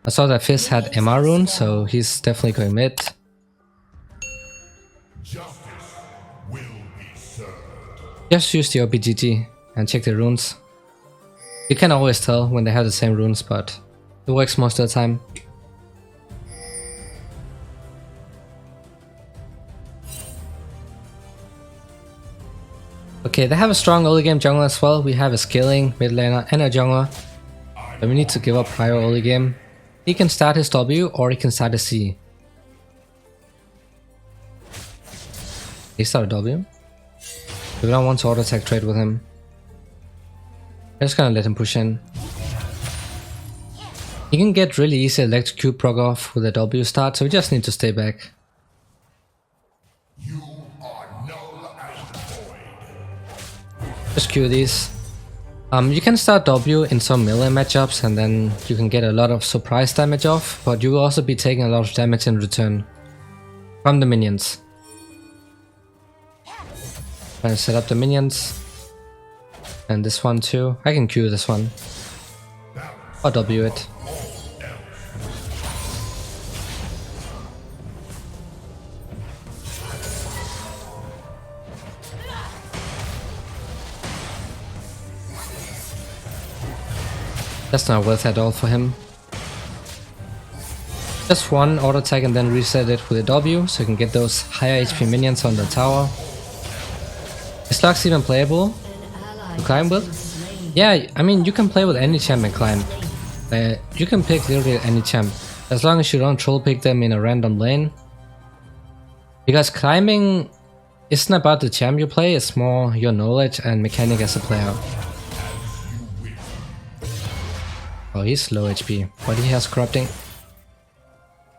I saw that Fizz had MR rune, so he's definitely going mid. Just use the OPGG and check the runes. You can always tell when they have the same runes, but it works most of the time. Okay, they have a strong early game jungler as well. We have a scaling mid laner and a jungler. But we need to give up prior early game. He can start his W or he can start his C. He started W. We don't want to auto attack trade with him. I'm just gonna let him push in. He can get really easy electrocute proc off with a W start, so we just need to stay back. Just Q these. You can start W in some melee matchups and then you can get a lot of surprise damage off, but you will also be taking a lot of damage in return from the minions. I'm gonna set up the minions. And this one too. I can Q this one. Or W it. That's not worth at all for him. Just one auto attack and then reset it with a W so you can get those higher HP minions on the tower. Is Lux even playable to climb with? Yeah, I mean you can play with any champ and climb. You can pick literally any champ as long as you don't troll pick them in a random lane. Because climbing isn't about the champ you play, it's more your knowledge and mechanic as a player. Oh, he's low HP, but he has corrupting.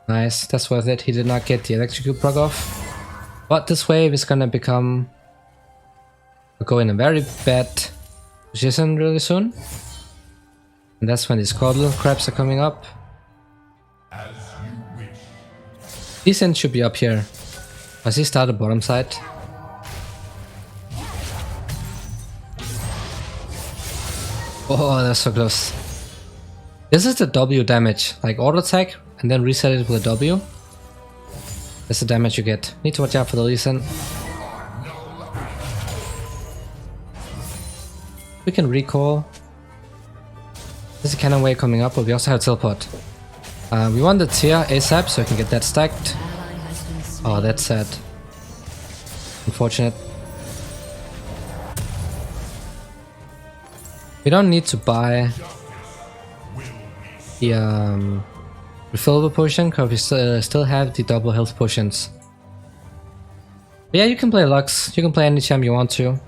Nice, that's worth it. He did not get the electrocute proc off. But this wave is gonna become... go in a very bad position really soon. And that's when these cordal crabs are coming up. These ends should be up here. As he started bottom side. Oh, that's so close. This is the W damage, like auto attack and then reset it with a W. That's the damage you get. Need to watch out for the Lee Sin. We can recall. There's a cannon wave coming up, but we also have teleport. We want the tier ASAP so we can get that stacked. Oh, that's sad. Unfortunate. We don't need to buy the refillable potion because we still have the double health potions. But yeah, you can play Lux, you can play any champ you want to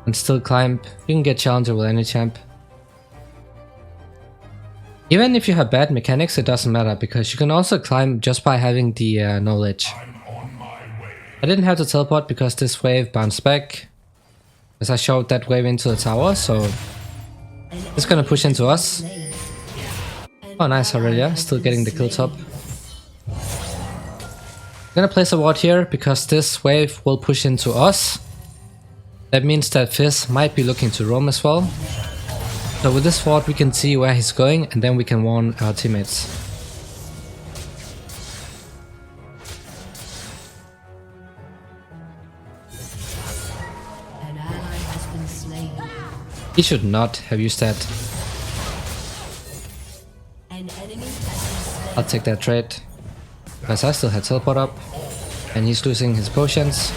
and still climb. You can get challenger with any champ. Even if you have bad mechanics, it doesn't matter because you can also climb just by having the knowledge. I didn't have to teleport because this wave bounced back as I showed that wave into the tower, so it's gonna push into us. Oh nice, Aurelia, still getting the kill top. I'm gonna place a ward here because this wave will push into us. That means that Fizz might be looking to roam as well. So with this ward we can see where he's going and then we can warn our teammates. An ally has been slain. He should not have used that. I'll take that trade. Because I still had teleport up. And he's losing his potions.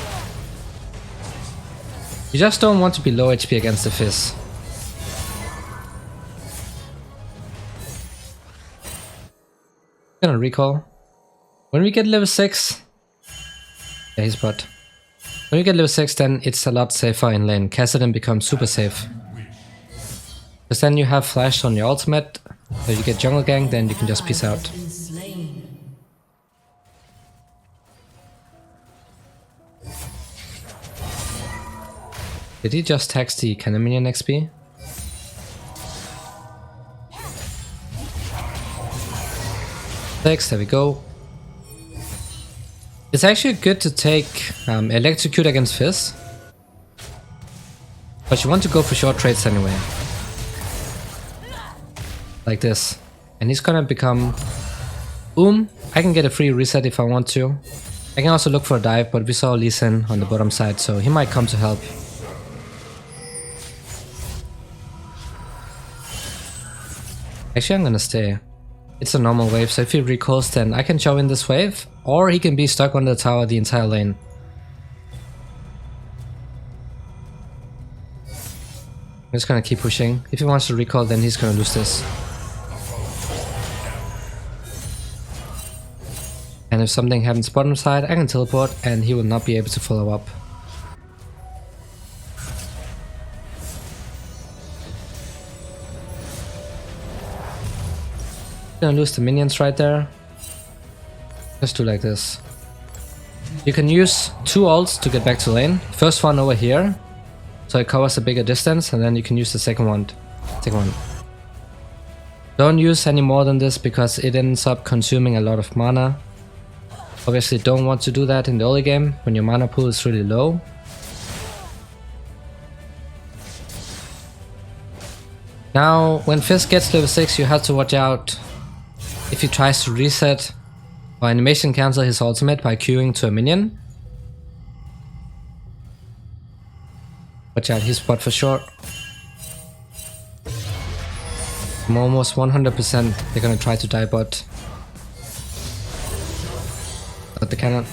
You just don't want to be low HP against the Fizz. Gonna recall. When we get level 6... Yeah, he's bot. When we get level 6 then it's a lot safer in lane. Kassadin becomes super safe. Because then you have flash on your ultimate. So you get jungle gang, then you can just peace out. Did he just tax the cannon minion XP? There we go. It's actually good to take electrocute against Fizz. But you want to go for short trades anyway. Like this. And he's gonna become... I can get a free reset if I want to. I can also look for a dive, but we saw Lee Sin on the bottom side, so he might come to help. Actually, I'm gonna stay. It's a normal wave, so if he recalls, then I can show in this wave, or he can be stuck on the tower the entire lane. I'm just gonna keep pushing. If he wants to recall, then he's gonna lose this. And if something happens bottom side, I can teleport and he will not be able to follow up. Gonna lose the minions right there. Let's do like this. You can use 2 ults to get back to lane. First one over here, so it covers a bigger distance, and then you can use the second one. Don't use any more than this because it ends up consuming a lot of mana. Obviously don't want to do that in the early game when your mana pool is really low. Now when Fizz gets level 6 you have to watch out if he tries to reset or animation cancel his ultimate by queuing to a minion. Watch out, he's bot for sure. I'm almost 100% they're gonna try to die bot. But they cannot.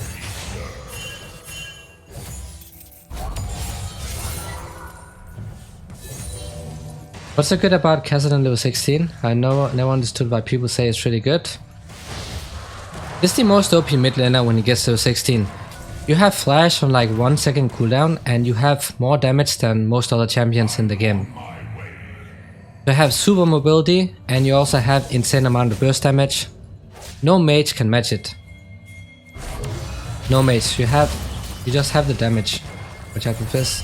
What's so good about Kassadin level 16? I never understood why people say it's really good. It's the most OP mid laner when he gets to 16. You have flash on like 1 second cooldown and you have more damage than most other champions in the game. You have super mobility and you also have insane amount of burst damage. No mage can match it. No mage, you just have the damage. Watch out with this.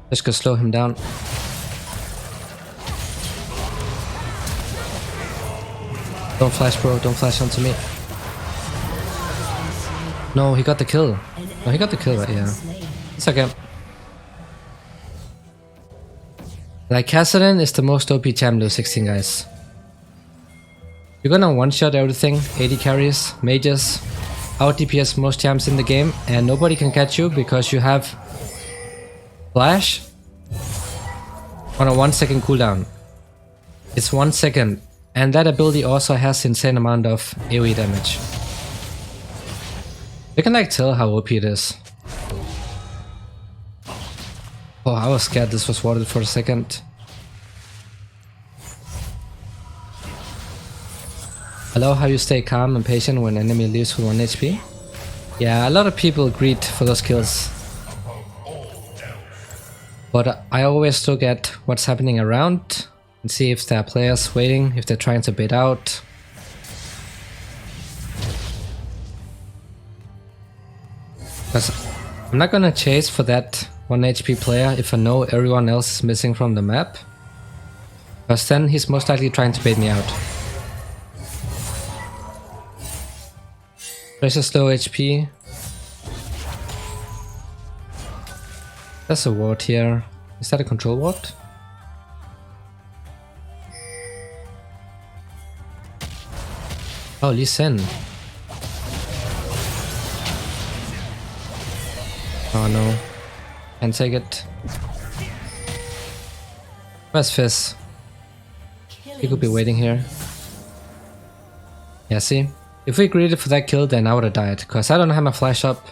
Just go slow him down. Don't flash, bro, don't flash onto me. No, he got the kill. No, he got the kill, right? Yeah. It's okay. Like, Kassadin is the most OP champ level 16, guys. You're gonna one-shot everything, 80 carries, mages, out DPS most champs in the game, and nobody can catch you because you have flash on a 1 second cooldown. It's 1 second, and that ability also has insane amount of AoE damage. You can like tell how OP it is. Oh, I was scared this was warded for a second. I love how you stay calm and patient when enemy leaves with 1 HP. Yeah, a lot of people greed for those kills. But I always look at what's happening around and see if there are players waiting, if they're trying to bait out. Because I'm not gonna chase for that 1 HP player if I know everyone else is missing from the map. Because then he's most likely trying to bait me out. There's a slow HP. There's a ward here. Is that a control ward? Oh, Lee Sin. Oh no. Can't take it. Where's Fizz? He could be waiting here. Yeah, see? If we greeted for that kill, then I would have died, because I don't have my flash up.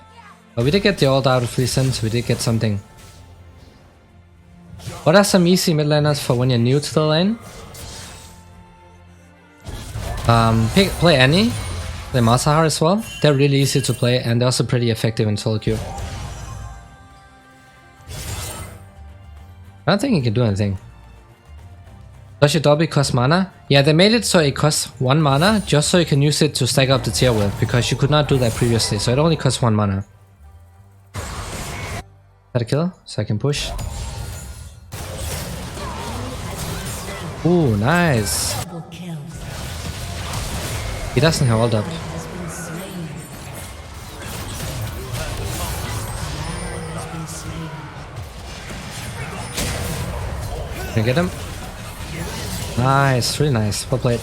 But we did get the ult out of Lee Sin, so we did get something. What are some easy mid laners for when you're new to the lane? Play Annie, play Masahar as well. They're really easy to play and they're also pretty effective in solo queue. I don't think you can do anything. Does your Dobby cost mana? Yeah, they made it so it costs 1 mana just so you can use it to stack up the tier with, because you could not do that previously, so it only costs 1 mana. Got a kill, so I can push. Ooh, nice. He doesn't have ult up. Can I get him? Nice, really nice. Well played.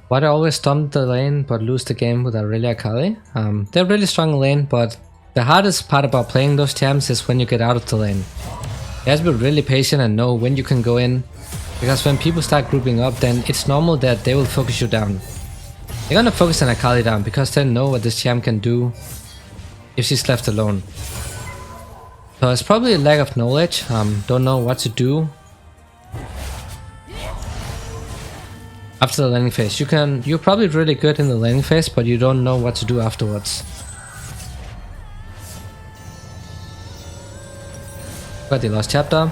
Why do I always stomp the lane but lose the game with Aurelia Kali? They're really strong lane, but the hardest part about playing those champs is when you get out of the lane. You have to be really patient and know when you can go in, because when people start grouping up, then it's normal that they will focus you down. They're gonna focus on Akali down because they know what this champ can do if she's left alone. So it's probably a lack of knowledge, don't know what to do after the laning phase. You're probably really good in the laning phase, but you don't know what to do afterwards. Got the last chapter.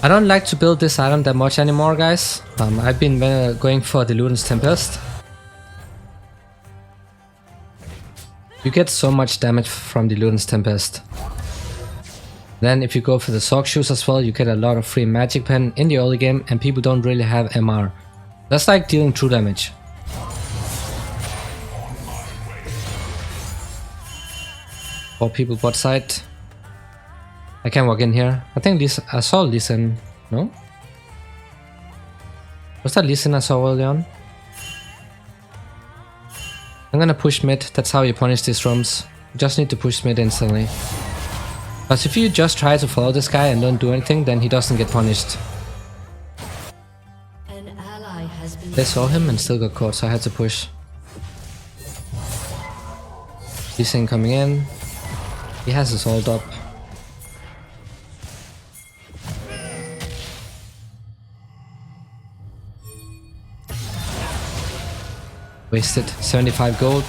I don't like to build this item that much anymore, guys. I've been going for the Luden's Tempest. You get so much damage from the Luden's Tempest. Then if you go for the Sock Shoes as well, you get a lot of free magic pen in the early game, and people don't really have MR. That's like dealing true damage. Four people bot side. I can walk in here. I think I saw Lee Sin. No? Was that Lee Sin I saw early on? I'm gonna push mid. That's how you punish these rooms. You just need to push mid instantly. But if you just try to follow this guy and don't do anything, then he doesn't get punished. They saw him and still got caught, so I had to push. Lee Sin coming in. He has his ult up. Wasted 75 gold.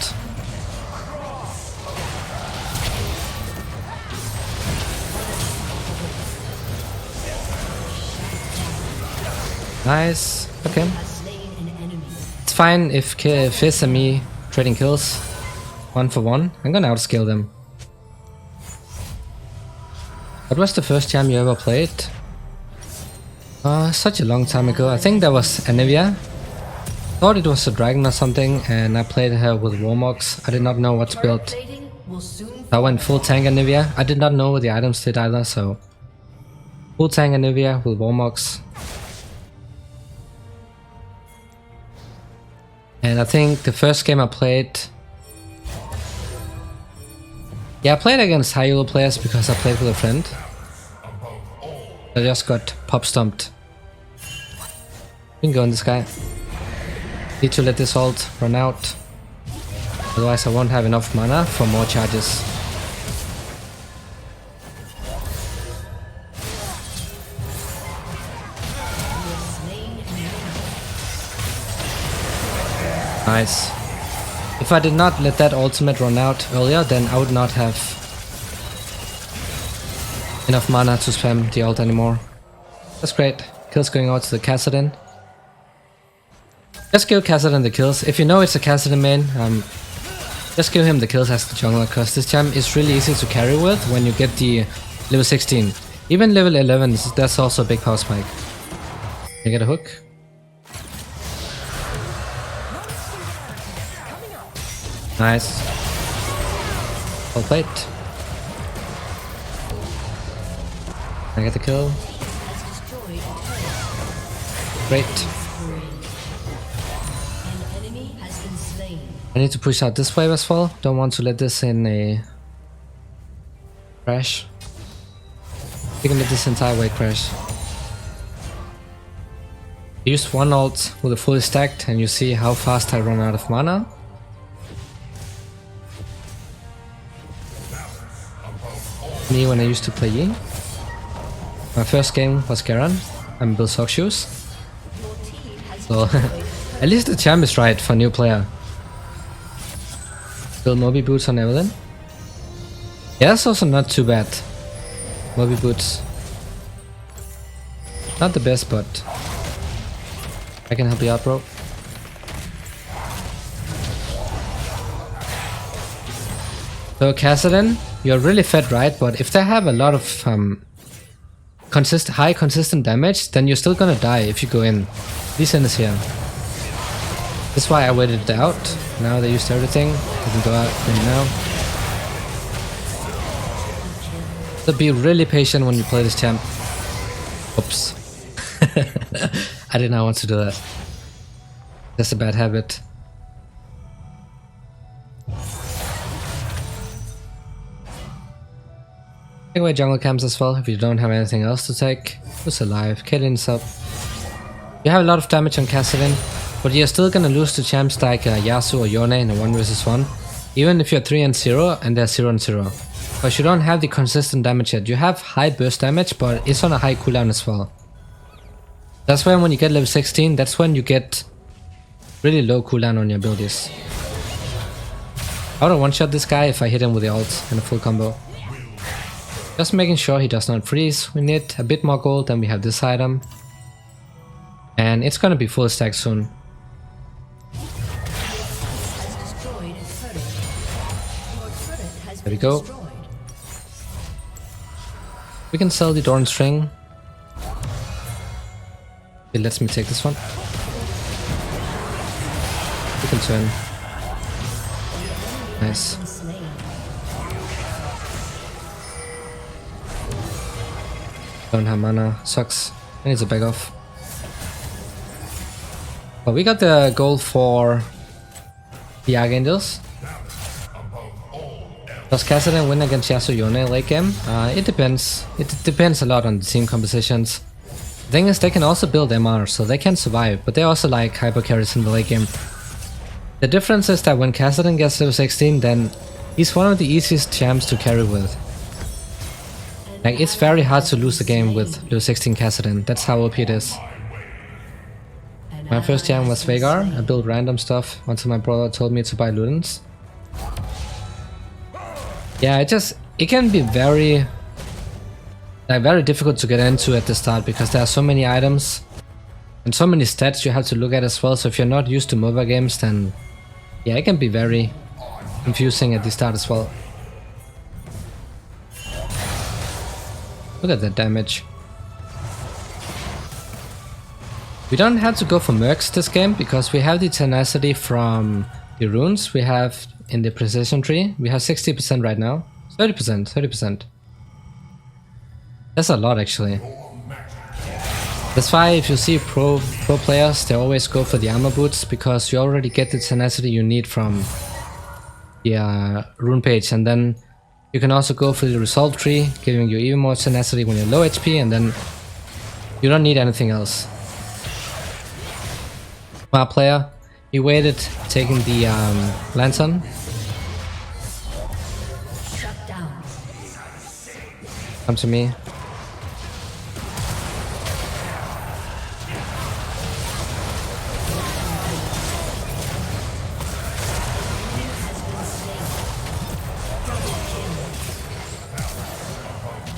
Nice. Okay. It's fine if Fizz and me trading kills 1 for 1. I'm gonna outscale them. What was the first jam you ever played? Such a long time ago. I think that was Anivia. Thought it was a dragon or something, and I played her with Warmox. I did not know what to build. I went full tank Anivia. I did not know what the items did either, so full tank Anivia with Warmox. And I think the first game I played, yeah, I played against high elo players because I played with a friend. I just got pop stomped. We can go on this guy. Need to let this ult run out, otherwise I won't have enough mana for more charges. Nice. If I did not let that ultimate run out earlier, then I would not have enough mana to spam the ult anymore. That's great. Kills going out to the Kassadin. Just give Kassadin the kills. If you know it's a Kassadin main, just give him the kills as the jungler, because this champ is really easy to carry with when you get the level 16. Even level 11, that's also a big power spike. You get a hook. Nice. Well played. I get the kill. Great. I need to push out this wave as well. Don't want to let this in a crash. You can let this entire wave crash. Use one ult with a fully stacked and you see how fast I run out of mana. Me when I used to play Yi. My first game was Garen. I'm built Sock Shoes. So at least the champ is right for a new player. Build Moby Boots on Evelyn. Yeah, that's also not too bad. Moby Boots. Not the best, but I can help you out, bro. So Kassadin, you're really fed, right? But if they have a lot of high consistent damage, then you're still gonna die if you go in. Lee Sin is here. That's why I waited it out. Now they used everything. I can go out right now. So be really patient when you play this champ. Oops. I did not want to do that. That's a bad habit. Take away jungle camps as well if you don't have anything else to take. Who's alive? Kassadin's up. You have a lot of damage on Kassadin, but you're still gonna lose to champs like Yasuo or Yone in a 1 vs 1, even if you're 3-0 and they're 0-0. Because you don't have the consistent damage yet. You have high burst damage, but it's on a high cooldown as well. That's when you get level 16, that's when you get really low cooldown on your abilities. I would one-shot this guy if I hit him with the ult in a full combo. Just making sure he does not freeze. We need a bit more gold, then we have this item. And it's gonna be full stack soon. There we go. We can sell the Dorn String. It lets me take this one. We can turn. Nice. Don't have mana. Sucks. I need to back off. But we got the goal for the Archangels. Does Kassadin win against Yasuo Yone late game? It depends. It depends a lot on the team compositions. The thing is, they can also build MR, so they can survive, but they also like hyper carries in the late game. The difference is that when Kassadin gets level 16, then he's one of the easiest champs to carry with. Like, it's very hard to lose the game with level 16 Kassadin. That's how OP it is. My first jam was Yeager. I built random stuff until my brother told me to buy Ludens. Yeah, it can be very difficult to get into at the start because there are so many items and so many stats you have to look at as well. So if you're not used to MOBA games, then yeah, it can be very confusing at the start as well. Look at that damage. We don't have to go for mercs this game because we have the tenacity from the runes we have in the precision tree. We have 60% right now. 30%. That's a lot actually. That's why if you see pro players, they always go for the armor boots because you already get the tenacity you need from the rune page, and then you can also go for the resolve tree, giving you even more tenacity when you're low HP, and then you don't need anything else. Smart player, he waited taking the lantern. Come to me.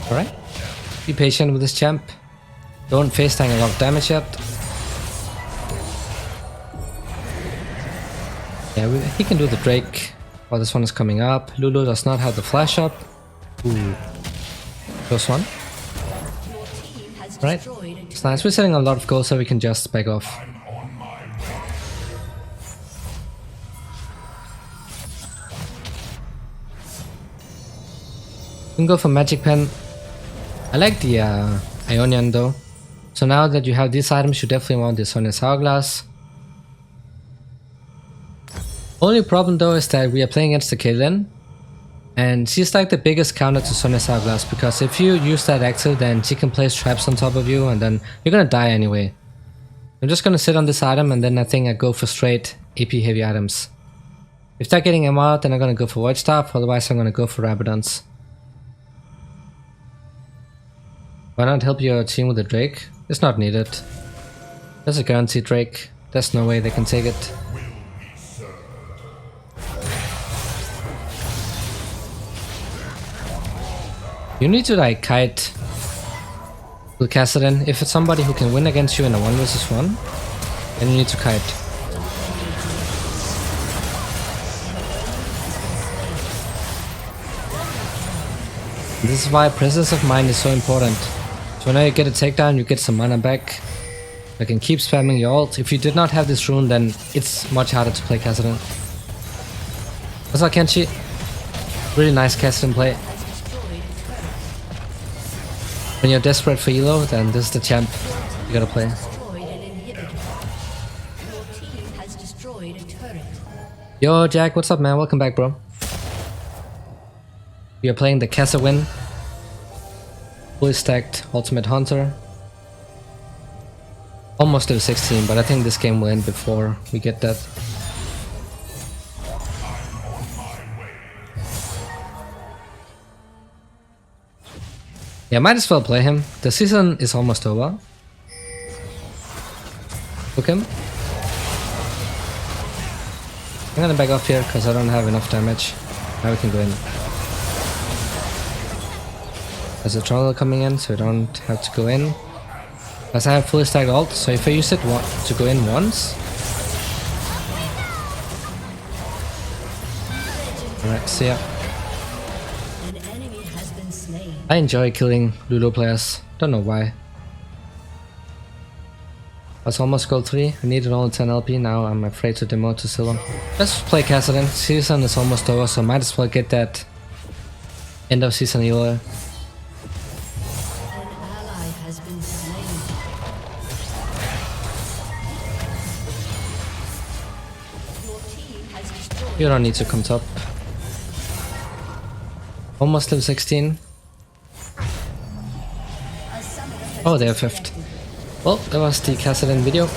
Alright. Be patient with this champ. Don't face tank a lot of damage yet. Yeah, he can do the Drake. Oh, this one is coming up. Lulu does not have the flash up. Ooh. Close one. Right. It's nice. We're setting a lot of goals so we can just back off. We can go for Magic Pen. I like the Ionian though. So now that you have these items, you definitely want the Sonia's Hourglass. Only problem though is that we are playing against the Kassadin, and she's like the biggest counter to Sonia's Hourglass, because if you use that active, then she can place traps on top of you and then you're gonna die anyway. I'm just gonna sit on this item and then I think I go for straight AP heavy items. If they're getting MR, then I'm gonna go for Void Staff, otherwise I'm gonna go for Rabadons. Why not help your team with a Drake? It's not needed. There's a guaranteed Drake. There's no way they can take it. You need to like kite with Kassadin. If it's somebody who can win against you in a 1 vs 1, then you need to kite. This is why presence of mind is so important. So whenever you get a takedown, you get some mana back. You can keep spamming your ult. If you did not have this rune, then it's much harder to play Kassadin. That's how Kenshi. Really nice Kassadin play. When you're desperate for elo, then this is the champ you gotta play. Destroyed an inhibitor. Your team has destroyed a turret. Yo, Jack, what's up, man? Welcome back, bro. We are playing the Kassadin, fully stacked Ultimate Hunter. Almost level 16, but I think this game will end before we get that. Yeah, might as well play him. The season is almost over. Hook him. I'm gonna back off here because I don't have enough damage. Now we can go in. There's a troll coming in, so we don't have to go in. As I have fully stacked ult, so if I use it to go in once. Alright, see ya. An enemy has been slain. I enjoy killing Ludo players, don't know why. I was almost gold 3, I needed only 10 LP, now I'm afraid to demote to silver. Let's play Kassadin, season is almost over, so might as well get that end of season elo. An ally has been slain. Your team has destroyed. You don't need to come top. Almost level 16. A summoner has Oh, they're 5th. Well, that was the Kassadin video.